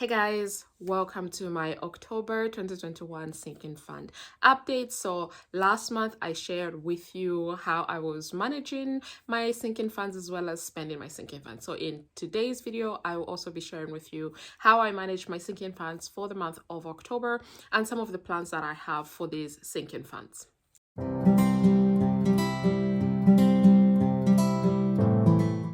Hey guys, welcome to my October 2021 sinking fund update. So last month I shared with you how I was managing my sinking funds as well as spending my sinking funds. So in today's video, I will also be sharing with you how I manage my sinking funds for the month of October and some of the plans that I have for these sinking funds.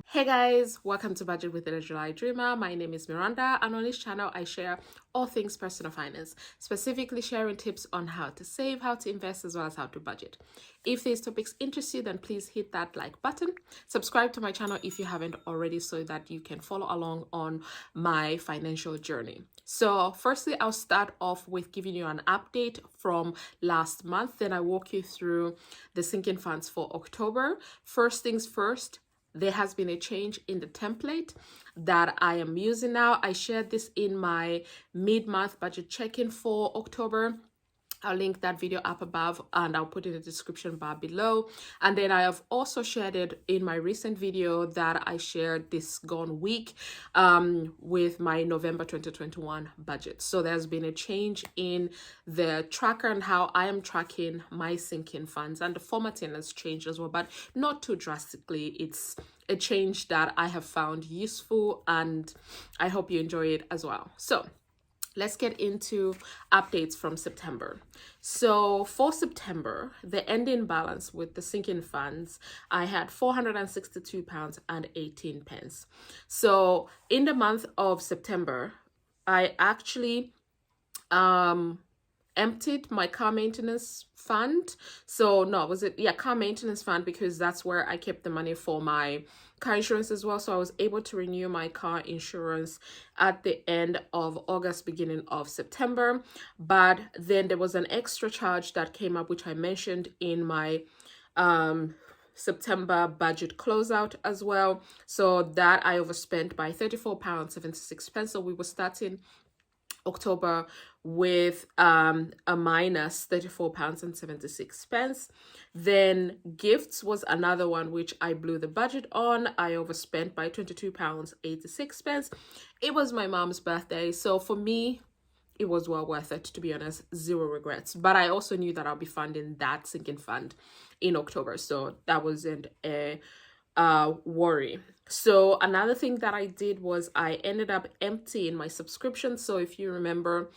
Hey guys, welcome to Budget with the July Dreamer. My name is Miranda, and on this channel I share all things personal finance, specifically sharing tips on how to save, how to invest, as well as how to budget. If these topics interest you, then please hit that like button. Subscribe to my channel if you haven't already so that you can follow along on my financial journey. So firstly, I'll start off with giving you an update from last month. Then I walk you through the sinking funds for October. First things first, there has been a change in the template that I am using now. I shared this in my mid-month budget check-in for October. I'll link that video up above and I'll put it in the description bar below. And then I have also shared it in my recent video that I shared this gone week with my November 2021 budget. So there's been a change in the tracker and how I am tracking my sinking funds, and the formatting has changed as well, but not too drastically. It's a change that I have found useful and I hope you enjoy it as well. So let's get into updates from September. So for September, the ending balance with the sinking funds, I had £462.18. So in the month of September, I actually emptied my car maintenance fund. So no, was it? Yeah, car maintenance fund, because that's where I kept the money for my car insurance as well. So I was able to renew my car insurance at the end of August, beginning of September. But then there was an extra charge that came up, which I mentioned in my September budget closeout as well. So that I overspent by £34.76. So we were starting October with a minus £34.76. Then gifts was another one which I blew the budget on. I overspent by £22.86. It was my mom's birthday, so for me it was well worth it, to be honest. Zero regrets. But I also knew that I'll be funding that sinking fund in October, so that wasn't a worry. So another thing that I did was I ended up emptying my subscriptions. So if you remember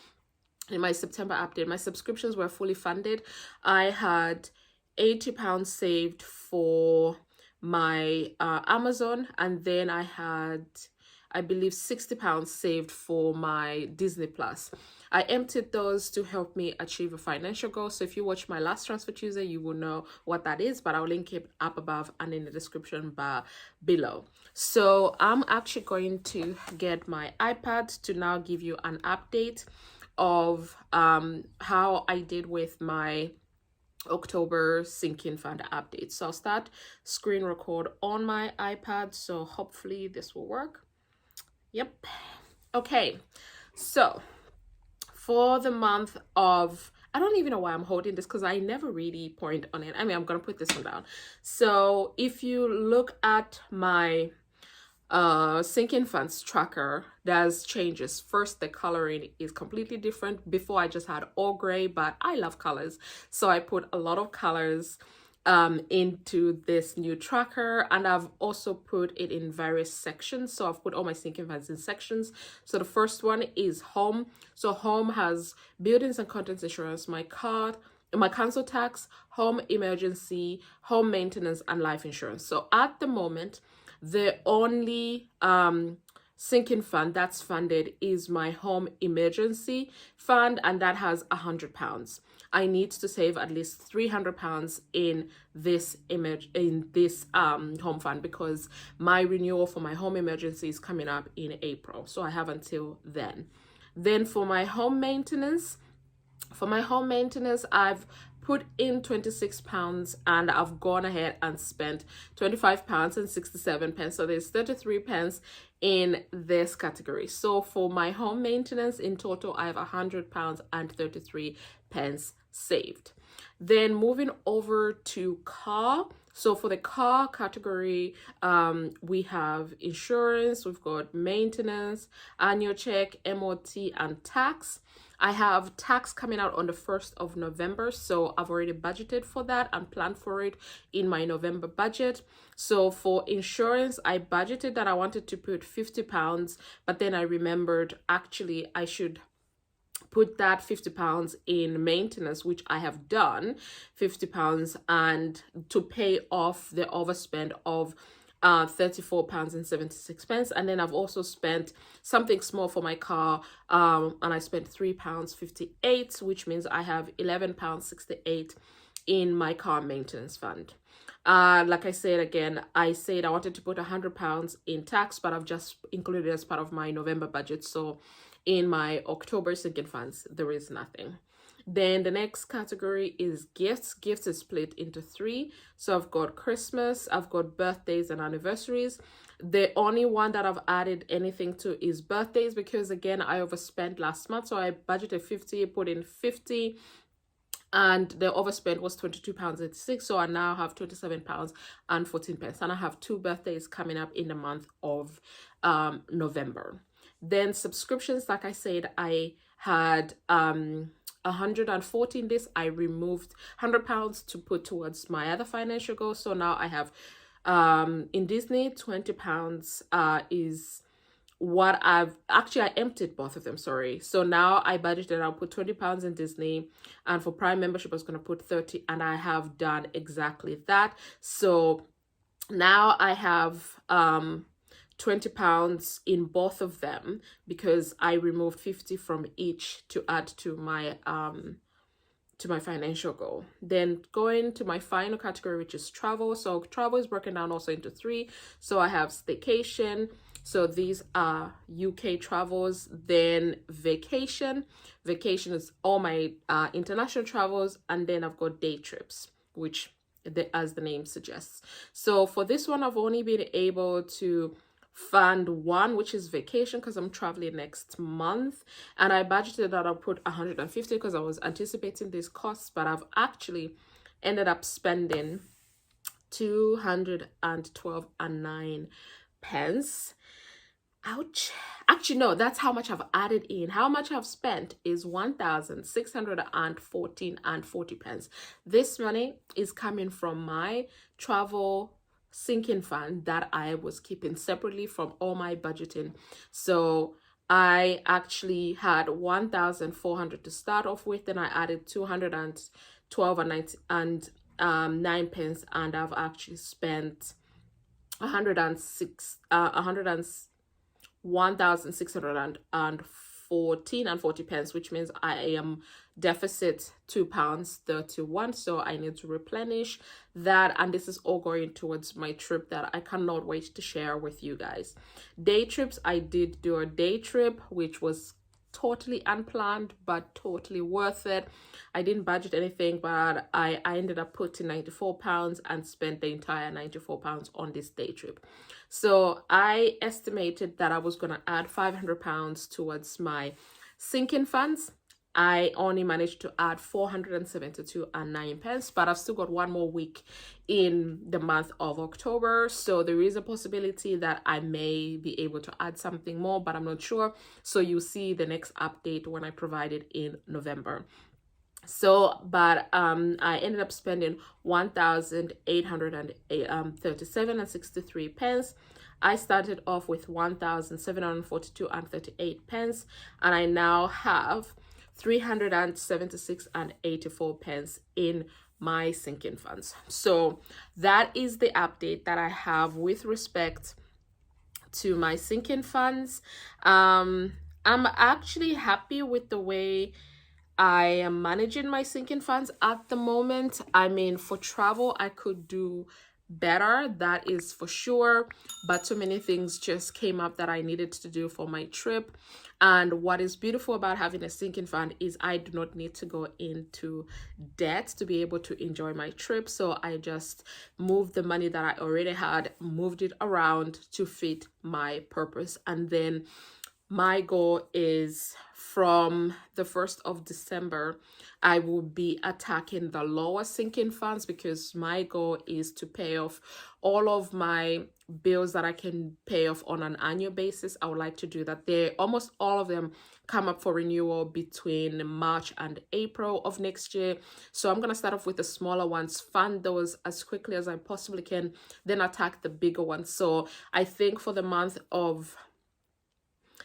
in my September update, my subscriptions were fully funded. I had £80 saved for my Amazon, and then I had, I believe, £60 saved for my Disney Plus. I emptied those to help me achieve a financial goal. So if you watch my last Transfer Tuesday, you will know what that is, but I'll link it up above and in the description bar below. So I'm actually going to get my iPad to now give you an update of how I did with my October sinking fund update. So I'll start screen record on my iPad. So hopefully this will work. Yep. Okay. So for the month of, I don't even know why I'm holding this because I never really point on it. I mean, I'm going to put this one down. So if you look at my sinking funds tracker, there's changes. First, the coloring is completely different. Before I just had all gray, but I love colors, so I put a lot of colors into this new tracker, and I've also put it in various sections. So I've put all my sinking funds in sections. So the first one is home. So home has buildings and contents insurance, my car, my council tax, home emergency, home maintenance, and life insurance. So at the moment, the only sinking fund that's funded is my home emergency fund, and that has £100. I need to save at least £300 in this home fund because my renewal for my home emergency is coming up in April, so I have until then. Then for my home maintenance, I've put in £26 and I've gone ahead and spent £25.67. So there's 33 pence in this category. So for my home maintenance in total, I have £100 and 33 pence saved. Then moving over to car. So for the car category, we have insurance, we've got maintenance, annual check, MOT, and tax. I have tax coming out on the 1st of November, so I've already budgeted for that and planned for it in my November budget. So for insurance, I budgeted that I wanted to put £50, but then I remembered actually I should put that £50 in maintenance, which I have done, £50, and to pay off the overspend of £34.76. And then I've also spent something small for my car, and I spent £3.58, which means I have £11.68 in my car maintenance fund. Like I said again, I said I wanted to put £100 in tax, but I've just included it as part of my November budget. So in my October sinking funds, there is nothing. Then the next category is gifts. Gifts is split into 3. So I've got Christmas, I've got birthdays and anniversaries. The only one that I've added anything to is birthdays, because again, I overspent last month. So I budgeted 50, put in 50, and the overspend was £22.86. So I now have £27.14. And I have 2 birthdays coming up in the month of November. Then subscriptions, like I said, I had 114 this. I removed £100 to put towards my other financial goals. So now I have in Disney, £20 is what I emptied both of them, sorry. So now I budgeted, I'll put £20 in Disney, and for Prime membership I was going to put 30, and I have done exactly that. So now I have £20 in both of them, because I removed 50 from each to add to my financial goal. Then going to my final category, which is travel. So travel is broken down also into 3. So I have staycation. So these are UK travels. Then vacation. Vacation is all my international travels. And then I've got day trips, which as the name suggests. So for this one, I've only been able to fund 1, which is vacation, because I'm traveling next month, and I budgeted that I'll put 150 because I was anticipating these costs, but I've actually ended up spending 212.09 pence. Ouch. Actually, no, that's how much I've added in. How much I've spent is 1,614.40 pence. This money is coming from my travel sinking fund that I was keeping separately from all my budgeting. So I actually had 1,400 to start off with, then I added 212.09 pence, and I've actually spent 1,614.40 pence, which means I am deficit £2.31. So I need to replenish that, and this is all going towards my trip that I cannot wait to share with you guys. Day trips, I did do a day trip, which was totally unplanned but totally worth it. I didn't budget anything, but I ended up putting £94 and spent the entire £94 on this day trip. So I estimated that I was going to add £500 towards my sinking funds. I only managed to add 472.09 pence, but I've still got 1 more week in the month of October. So there is a possibility that I may be able to add something more, but I'm not sure. So you'll see the next update when I provide it in November. So, but I ended up spending 1,837.63 pence. I started off with 1,742.38 pence, and I now have 376.84 pence in my sinking funds. So that is the update that I have with respect to my sinking funds. I'm actually happy with the way I am managing my sinking funds at the moment. I mean, for travel, I could do better, that is for sure, but so many things just came up that I needed to do for my trip. And what is beautiful about having a sinking fund is I do not need to go into debt to be able to enjoy my trip. So I just moved the money that I already had, moved it around to fit my purpose, and then my goal is from the 1st of December, I will be attacking the lower sinking funds, because my goal is to pay off all of my bills that I can pay off on an annual basis. I would like to do that. They almost all of them come up for renewal between March and April of next year. So I'm going to start off with the smaller ones, fund those as quickly as I possibly can, then attack the bigger ones. So I think for the month of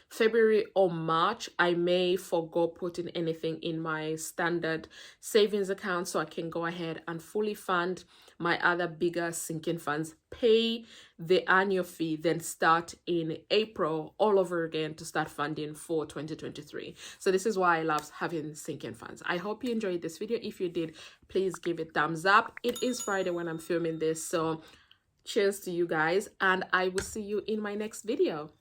February or March, I may forgo putting anything in my standard savings account, so I can go ahead and fully fund my other bigger sinking funds, pay the annual fee, then start in April all over again to start funding for 2023. So this is why I love having sinking funds. I hope you enjoyed this video. If you did, please give it thumbs up. It is Friday when I'm filming this, so cheers to you guys, and I will see you in my next video.